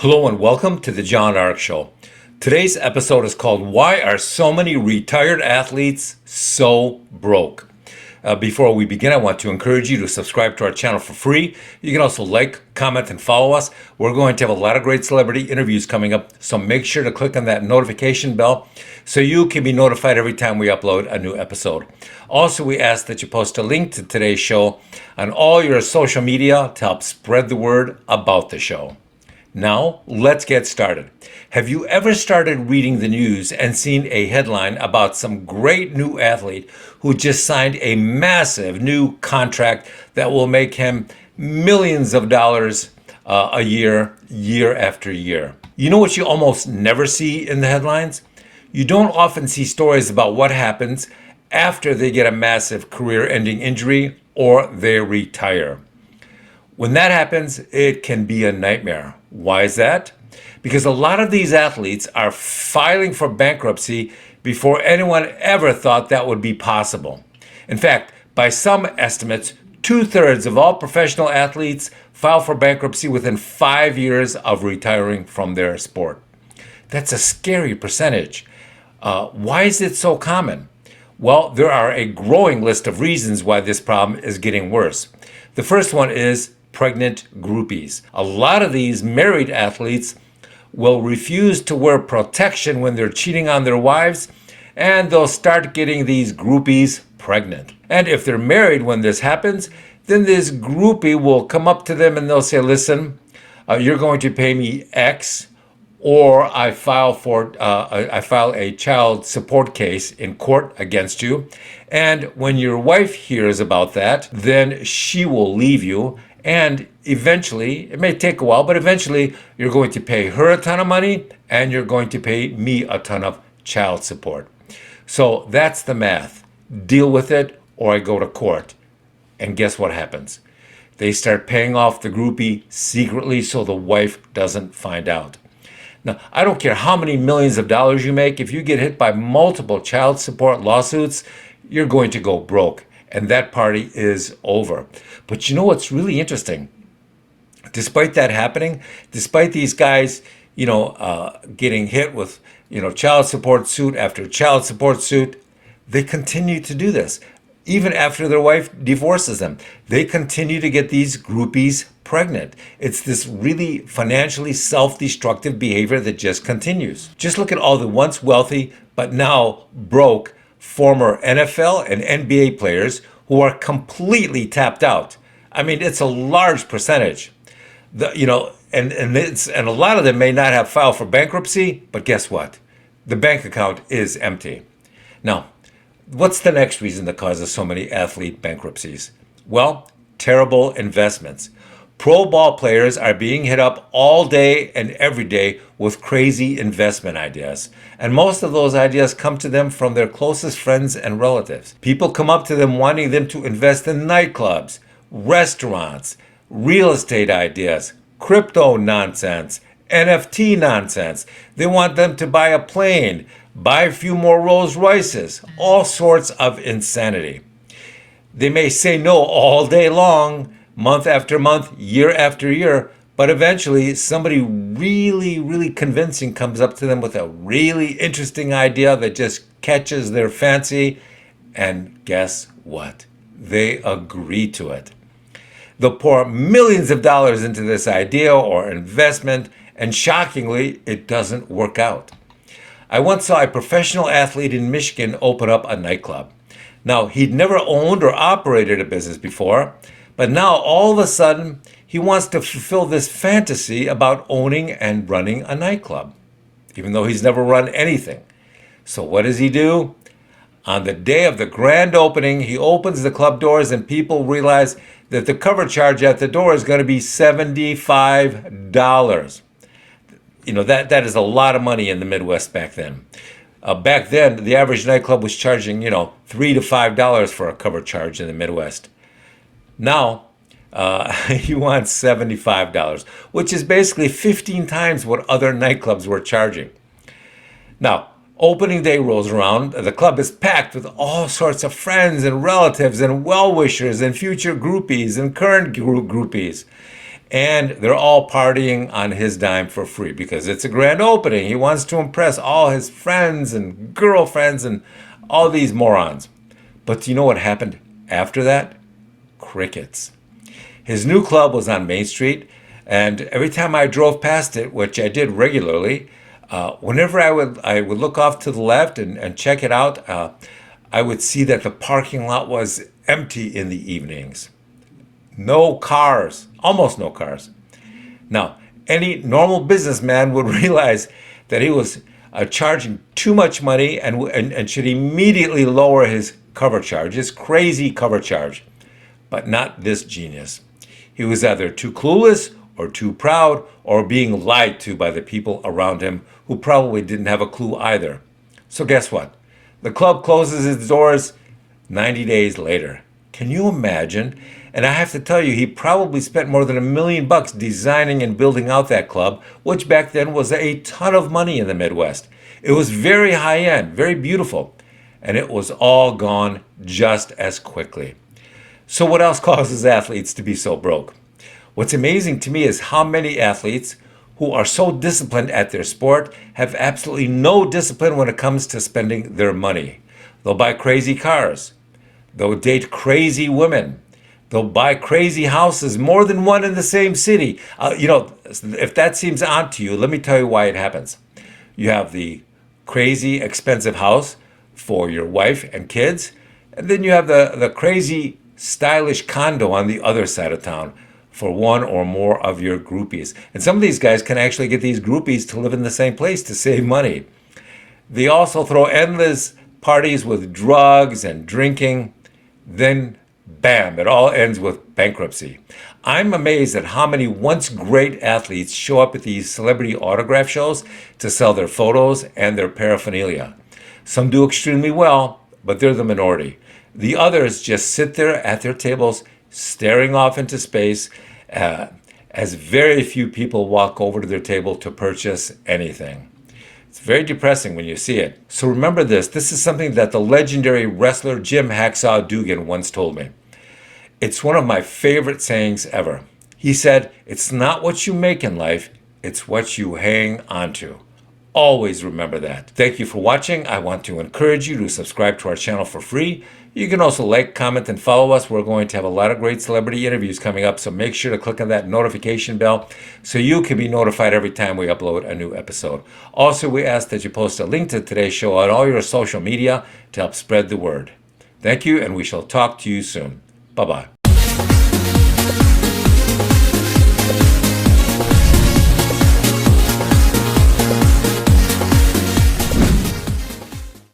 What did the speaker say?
Hello and welcome to the John Ark Show. Today's episode is called Why Are So Many Retired Athletes So Broke? Before we begin, I want to encourage you to subscribe to our channel for free. You can also like, comment, and follow us. We're going to have a lot of great celebrity interviews coming up, so make sure to click on that notification bell so you can be notified every time we upload a new episode. Also, we ask that you post a link to today's show on all your social media to help spread the word about the show. Now, let's get started. Have you ever started reading the news and seen a headline about some great new athlete who just signed a massive new contract that will make him millions of dollars a year, year after year? You know what you almost never see in the headlines? You don't often see stories about what happens after they get a massive career-ending injury or they retire. When that happens, it can be a nightmare. Why is that? Because a lot of these athletes are filing for bankruptcy before anyone ever thought that would be possible. In fact, by some estimates, 2/3 of all professional athletes file for bankruptcy within 5 years of retiring from their sport. That's a scary percentage. Why is it so common? Well, there are a growing list of reasons why this problem is getting worse. The first one is pregnant groupies. A lot of these married athletes will refuse to wear protection when they're cheating on their wives, and they'll start getting these groupies pregnant. And if they're married when this happens, then this groupie will come up to them and they'll say, listen, you're going to pay me X, or I file a child support case in court against you. And when your wife hears about that, then she will leave you. And eventually, it may take a while, but eventually you're going to pay her a ton of money and you're going to pay me a ton of child support. So that's the math. Deal with it or I go to court. And guess what happens? They start paying off the groupie secretly so the wife doesn't find out. Now, I don't care how many millions of dollars you make. If you get hit by multiple child support lawsuits, you're going to go broke. And that party is over. But you know what's really interesting? Despite that happening, despite these guys, getting hit with, child support suit after child support suit, they continue to do this. Even after their wife divorces them, they continue to get these groupies pregnant. It's this really financially self-destructive behavior that just continues. Just look at all the once wealthy, but now broke former NFL and NBA players who are completely tapped out. I mean, it's a large percentage. And a lot of them may not have filed for bankruptcy, but guess what? The bank account is empty. Now, what's the next reason that causes so many athlete bankruptcies? Well, terrible investments. Pro ball players are being hit up all day and every day with crazy investment ideas. And most of those ideas come to them from their closest friends and relatives. People come up to them wanting them to invest in nightclubs, restaurants, real estate ideas, crypto nonsense, NFT nonsense. They want them to buy a plane, buy a few more Rolls Royces, all sorts of insanity. They may say no all day long, month after month, year after year, but eventually somebody really, really convincing comes up to them with a really interesting idea that just catches their fancy, and guess what? They agree to it. They'll pour millions of dollars into this idea or investment, and shockingly, it doesn't work out. I once saw a professional athlete in Michigan open up a nightclub. Now, he'd never owned or operated a business before, but now all of a sudden, he wants to fulfill this fantasy about owning and running a nightclub, even though he's never run anything. So what does he do? On the day of the grand opening, he opens the club doors and people realize that the cover charge at the door is going to be $75. That is a lot of money in the Midwest back then. Back then, the average nightclub was charging, $3 to $5 for a cover charge in the Midwest. Now, he wants $75, which is basically 15 times what other nightclubs were charging. Now, opening day rolls around. The club is packed with all sorts of friends and relatives and well-wishers and future groupies and current groupies. And they're all partying on his dime for free because it's a grand opening. He wants to impress all his friends and girlfriends and all these morons. But do you know what happened after that? Crickets. His new club was on Main Street, and every time I drove past it, which I did regularly, whenever I would look off to the left and check it out, I would see that the parking lot was empty in the evenings. No cars, almost no cars. Now, any normal businessman would realize that he was charging too much money and should immediately lower his cover charge, his crazy cover charge. But not this genius. He was either too clueless or too proud or being lied to by the people around him who probably didn't have a clue either. So guess what? The club closes its doors 90 days later. Can you imagine? And I have to tell you, he probably spent more than $1 million designing and building out that club, which back then was a ton of money in the Midwest. It was very high end, very beautiful, and it was all gone just as quickly. So what else causes athletes to be so broke? What's amazing to me is how many athletes who are so disciplined at their sport have absolutely no discipline when it comes to spending their money. They'll buy crazy cars. They'll date crazy women. They'll buy crazy houses, more than one in the same city. If that seems odd to you, let me tell you why it happens. You have the crazy expensive house for your wife and kids, and then you have the crazy stylish condo on the other side of town for one or more of your groupies. And some of these guys can actually get these groupies to live in the same place to save money. They also throw endless parties with drugs and drinking. Then, bam, it all ends with bankruptcy. I'm amazed at how many once great athletes show up at these celebrity autograph shows to sell their photos and their paraphernalia. Some do extremely well, but they're the minority. The others just sit there at their tables, staring off into space, as very few people walk over to their table to purchase anything. It's very depressing when you see it. So remember this. This is something that the legendary wrestler Jim Hacksaw Dugan once told me. It's one of my favorite sayings ever. He said, "It's not what you make in life, it's what you hang onto." Always remember that. Thank you for watching. I want to encourage you to subscribe to our channel for free. You can also like, comment, and follow us. We're going to have a lot of great celebrity interviews coming up, so make sure to click on that notification bell so you can be notified every time we upload a new episode. Also, we ask that you post a link to today's show on all your social media to help spread the word. Thank you, and we shall talk to you soon. Bye-bye.